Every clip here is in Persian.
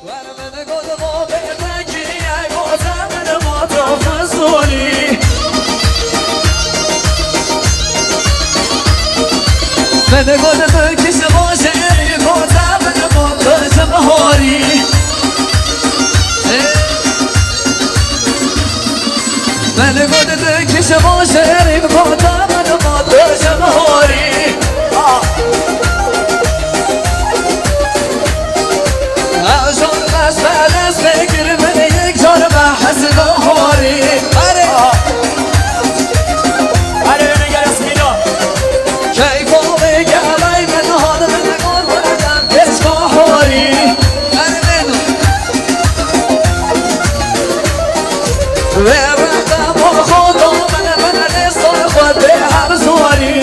من گل قابل کیه گفتم ما تو فضولی من گل بکش باشه گفتم ما تو جمهوری من گل بکش باشه گفتم ما تو جمهوری فکر من یک جار بحث بهاری آره نگر اسمینا کیف و بگلای من حال من گل بردم کس بهاری و رفتم با خدا من دستان خود به هر زواری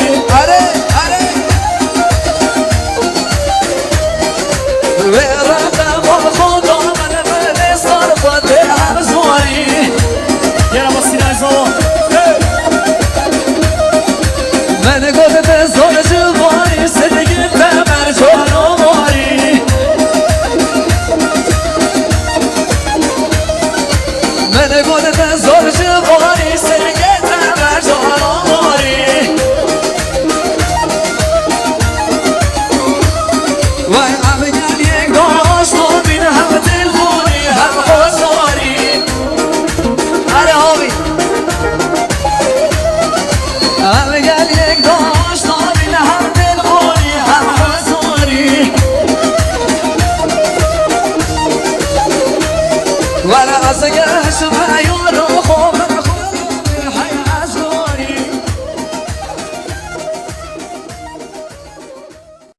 و رفتم با خدا من دستان خود به هر زواری یه با سینای زو من گل به زور جوانی زندگی بمر جان و ماری من گل به زور جوانی زندگی بمر جان و ماری وای